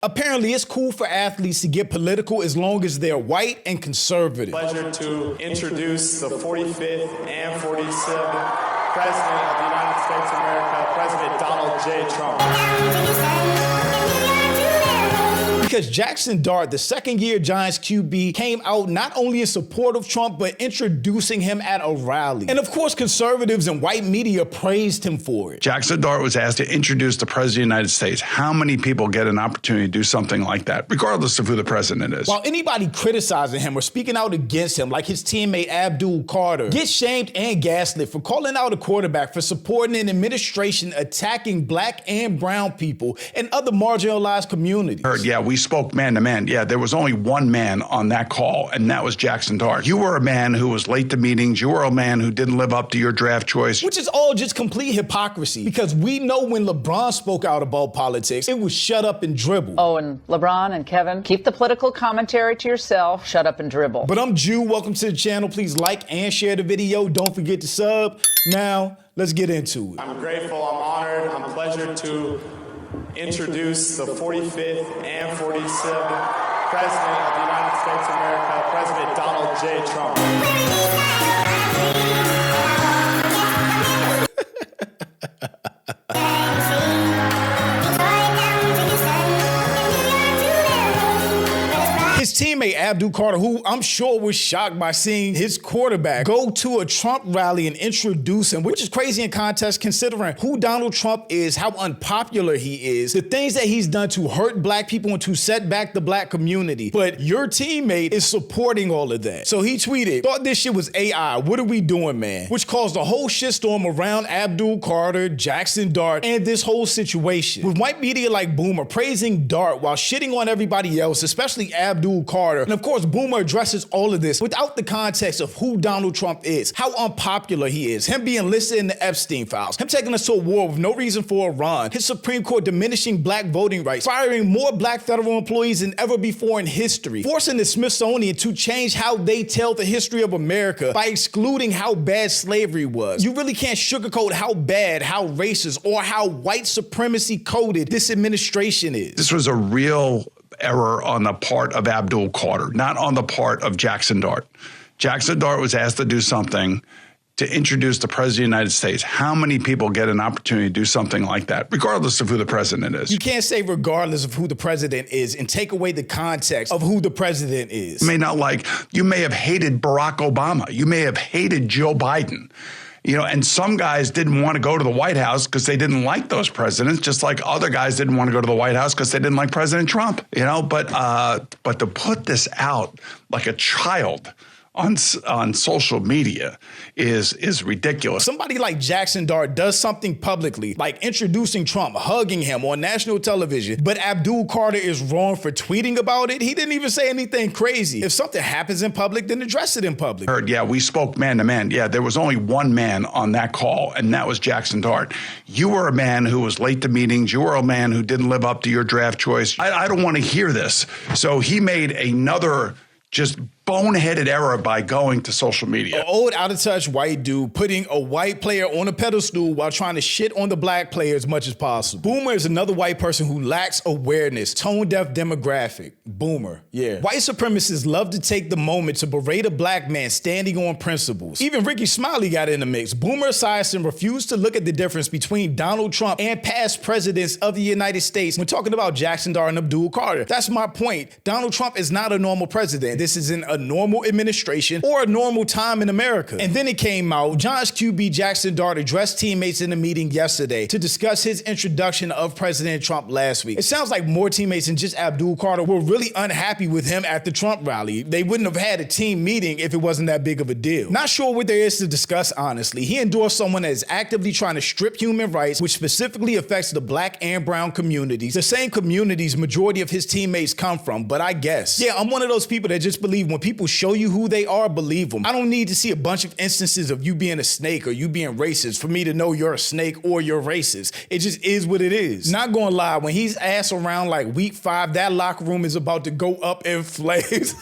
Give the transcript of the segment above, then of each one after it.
Apparently, it's cool for athletes to get political as long as they're white and conservative. Pleasure to introduce the 45th and 47th President of the United States of America, President Donald J. Trump. Because Jaxson Dart, the second-year Giants QB, came out not only in support of Trump, but introducing him at a rally. And of course, conservatives and white media praised him for it. Jaxson Dart was asked to introduce the President of the United States. How many people get an opportunity to do something like that, regardless of who the president is? While anybody criticizing him or speaking out against him, like his teammate Abdul Carter, gets shamed and gaslit for calling out a quarterback for supporting an administration attacking black and brown people and other marginalized communities. Yeah, we spoke man to man. Yeah, there was only one man on that call, and that was Jaxson Dart. You were a man who was late to meetings. You were a man who didn't live up to your draft choice. Which is all just complete hypocrisy, because we know when LeBron spoke out about politics, it was shut up and dribble. Oh, and LeBron and Kevin, keep the political commentary to yourself. Shut up and dribble. But I'm Jew. Welcome to the channel. Please like and share the video. Don't forget to sub. Now, let's get into it. I'm grateful, I'm honored, I'm pleasured to introduce the 45th and 47th President of the United States of America, President Donald J. Trump. His teammate Abdul Carter, who I'm sure was shocked by seeing his quarterback go to a Trump rally and introduce him, which is crazy in context considering who Donald Trump is, how unpopular he is, the things that he's done to hurt black people and to set back the black community. But your teammate is supporting all of that. So he tweeted, "Thought this shit was AI. What are we doing, man?" Which caused a whole shitstorm around Abdul Carter, Jaxson Dart, and this whole situation. With white media like Boomer praising Dart while shitting on everybody else, especially Abdul Carter. And of course, Boomer addresses all of this without the context of who Donald Trump is, how unpopular he is, him being listed in the Epstein files, him taking us to a war with no reason for Iran, his Supreme Court diminishing black voting rights, firing more black federal employees than ever before in history, forcing the Smithsonian to change how they tell the history of America by excluding how bad slavery was. You really can't sugarcoat how bad, how racist, or how white supremacy coded this administration is. This was a real error on the part of Abdul Carter, not on the part of Jaxson Dart. Jaxson Dart was asked to do something to introduce the President of the United States. How many people get an opportunity to do something like that, regardless of who the president is? You can't say regardless of who the president is and take away the context of who the president is. You may have hated Barack Obama. You may have hated Joe Biden. You know, and some guys didn't want to go to the White House because they didn't like those presidents, just like other guys didn't want to go to the White House because they didn't like President Trump, you know, but to put this out like a child on social media is ridiculous. Somebody like Jaxson Dart does something publicly, like introducing Trump, hugging him on national television, but Abdul Carter is wrong for tweeting about it. He didn't even say anything crazy. If something happens in public, then address it in public. Yeah, we spoke man to man. Yeah, there was only one man on that call, and that was Jaxson Dart. You were a man who was late to meetings. You were a man who didn't live up to your draft choice. I don't want to hear this. So he made another just boneheaded error by going to social media. An old, out-of-touch white dude putting a white player on a pedestal while trying to shit on the black player as much as possible. Boomer is another white person who lacks awareness. Tone-deaf demographic. Boomer, yeah. White supremacists love to take the moment to berate a black man standing on principles. Even Ricky Smiley got in the mix. Boomer Esiason refused to look at the difference between Donald Trump and past presidents of the United States when talking about Jaxson Dart and Abdul Carter. That's my point. Donald Trump is not a normal president. This isn't a normal administration or a normal time in America. And then it came out, Giants QB Jaxson Dart addressed teammates in a meeting yesterday to discuss his introduction of President Trump last week. It sounds like more teammates than just Abdul Carter were really unhappy with him at the Trump rally. They wouldn't have had a team meeting if it wasn't that big of a deal. Not sure what there is to discuss, honestly. He endorsed someone that is actively trying to strip human rights, which specifically affects the black and brown communities, the same communities majority of his teammates come from, but I guess. Yeah, I'm one of those people that just believe when people show you who they are, believe them. I don't need to see a bunch of instances of you being a snake or you being racist for me to know you're a snake or you're racist. It just is what it is. Not gonna lie, when he's ass around like week 5, that locker room is about to go up in flames.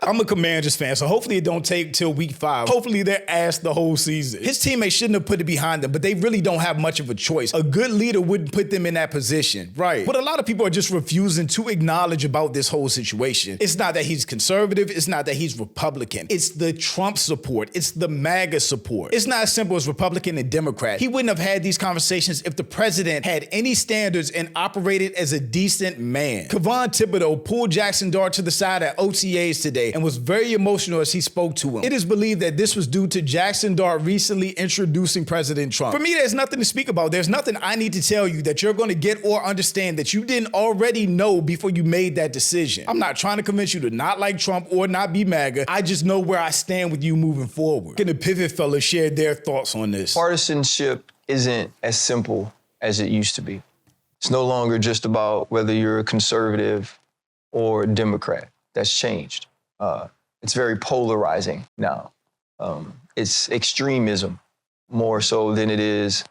I'm a Commanders fan, so hopefully it don't take till week 5. Hopefully they're ass the whole season. His teammates shouldn't have put it behind them, but they really don't have much of a choice. A good leader wouldn't put them in that position. Right. What a lot of people are just refusing to acknowledge about this whole situation. It's not that he's conservative. It's not that he's Republican. It's the Trump support. It's the MAGA support. It's not as simple as Republican and Democrat. He wouldn't have had these conversations if the president had any standards and operated as a decent man. Kevon Thibodeau pulled Jaxson Dart to the side at OTAs today and was very emotional as he spoke to him. It is believed that this was due to Jaxson Dart recently introducing President Trump. For me, there's nothing to speak about. There's nothing I need to tell you that you're going to get or understand that you didn't already know before you made that decision. I'm not trying to convince you to not like Trump or not be MAGA. I just know where I stand with you moving forward. Can the Pivot fellas share their thoughts on this? Partisanship isn't as simple as it used to be. It's no longer just about whether you're a conservative or a Democrat. That's changed. It's very polarizing now. It's extremism more so than it is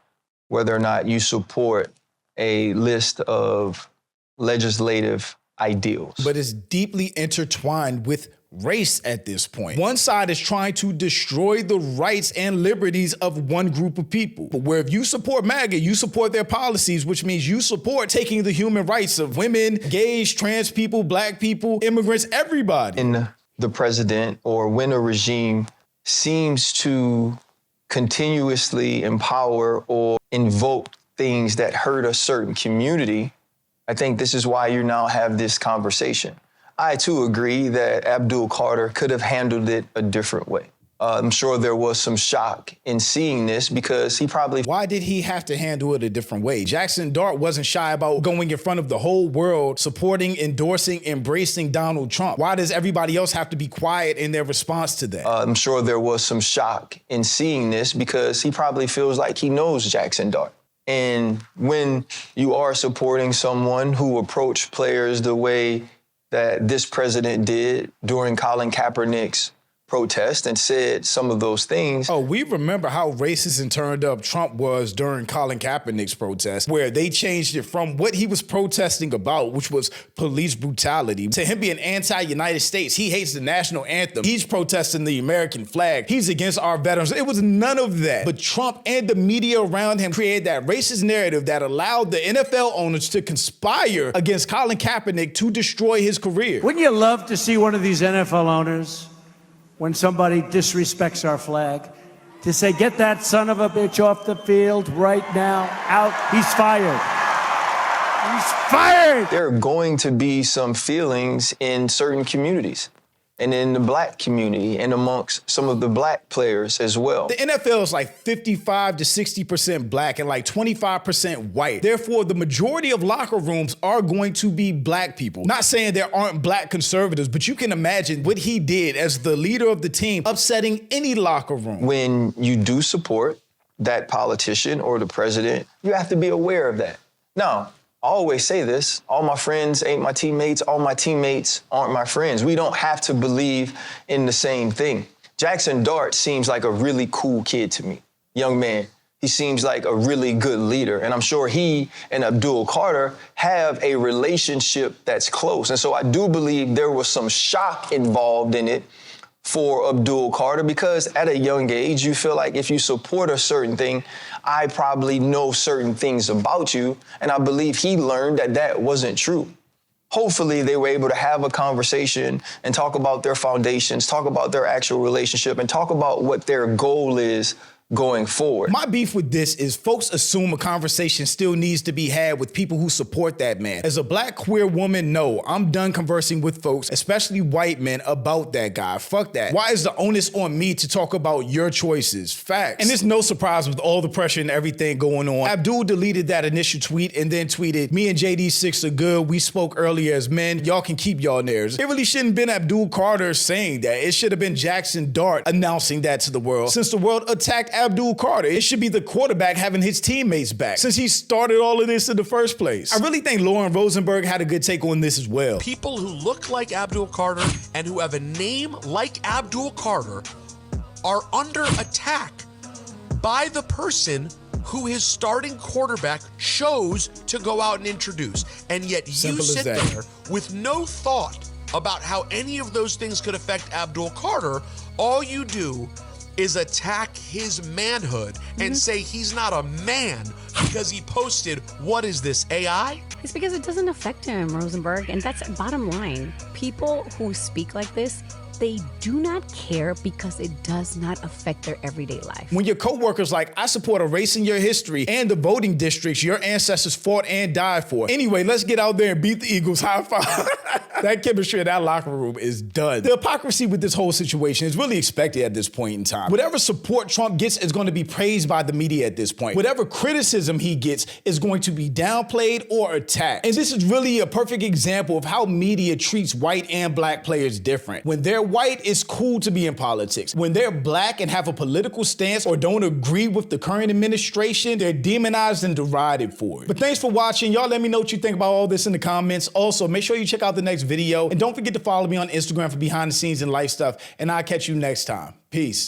whether or not you support a list of legislative ideals. But it's deeply intertwined with race at this point. One side is trying to destroy the rights and liberties of one group of people. But where if you support MAGA, you support their policies, which means you support taking the human rights of women, gays, trans people, black people, immigrants, everybody. In the president or when a regime seems to continuously empower or invoke things that hurt a certain community, I think this is why you now have this conversation. I, too, agree that Abdul Carter could have handled it a different way. I'm sure there was some shock in seeing this because he probably... Why did he have to handle it a different way? Jaxson Dart wasn't shy about going in front of the whole world, supporting, endorsing, embracing Donald Trump. Why does everybody else have to be quiet in their response to that? I'm sure there was some shock in seeing this because he probably feels like he knows Jaxson Dart. And when you are supporting someone who approached players the way that this president did during Colin Kaepernick's protest and said some of those things. Oh, we remember how racist and turned up Trump was during Colin Kaepernick's protest, where they changed it from what he was protesting about, which was police brutality, to him being anti-United States. He hates the national anthem. He's protesting the American flag. He's against our veterans. It was none of that. But Trump and the media around him created that racist narrative that allowed the NFL owners to conspire against Colin Kaepernick to destroy his career. Wouldn't you love to see one of these NFL owners, when somebody disrespects our flag, to say, get that son of a bitch off the field right now, out, he's fired. He's fired! There are going to be some feelings in certain communities and in the black community and amongst some of the black players as well. The NFL is like 55 to 60% black and like 25% white. Therefore, the majority of locker rooms are going to be black people. Not saying there aren't black conservatives, but you can imagine what he did as the leader of the team, upsetting any locker room. When you do support that politician or the president, you have to be aware of that. Now, I always say this, all my friends ain't my teammates, all my teammates aren't my friends. We don't have to believe in the same thing. Jaxson Dart seems like a really cool kid to me, young man. He seems like a really good leader, and I'm sure he and Abdul Carter have a relationship that's close. And so I do believe there was some shock involved in it for Abdul Carter, because at a young age, you feel like if you support a certain thing, I probably know certain things about you. And I believe he learned that that wasn't true. Hopefully they were able to have a conversation and talk about their foundations, talk about their actual relationship, and talk about what their goal is going forward. My beef with this is folks assume a conversation still needs to be had with people who support that man. As a black queer woman, no, I'm done conversing with folks, especially white men, about that guy. Fuck that. Why is the onus on me to talk about your choices? Facts. And it's no surprise with all the pressure and everything going on. Abdul deleted that initial tweet and then tweeted, me and JD6 are good. We spoke earlier as men. Y'all can keep y'all narratives. It really shouldn't have been Abdul Carter saying that. It should have been Jaxson Dart announcing that to the world. Since the world attacked Abdul Carter, it should be the quarterback having his teammates back, since he started all of this in the first place. I really think Lauren Rosenberg had a good take on this as well. People who look like Abdul Carter and who have a name like Abdul Carter are under attack by the person who his starting quarterback chose to go out and introduce. And yet you sit there with no thought about how any of those things could affect Abdul Carter, all you do is attack his manhood and say he's not a man because he posted, what is this, AI? It's because it doesn't affect him, Rosenberg, and that's bottom line. People who speak like this, they do not care because it does not affect their everyday life. When your coworker's like, I support erasing your history and the voting districts your ancestors fought and died for. Anyway, let's get out there and beat the Eagles. High five. That chemistry in that locker room is done. The hypocrisy with this whole situation is really expected at this point in time. Whatever support Trump gets is going to be praised by the media at this point. Whatever criticism he gets is going to be downplayed or attacked. And this is really a perfect example of how media treats white and black players different. When they're white, it's cool to be in politics. When they're black and have a political stance or don't agree with the current administration, they're demonized and derided for it. But thanks for watching. Y'all let me know what you think about all this in the comments. Also, make sure you check out the next video. And don't forget to follow me on Instagram for behind the scenes and life stuff. And I'll catch you next time. Peace.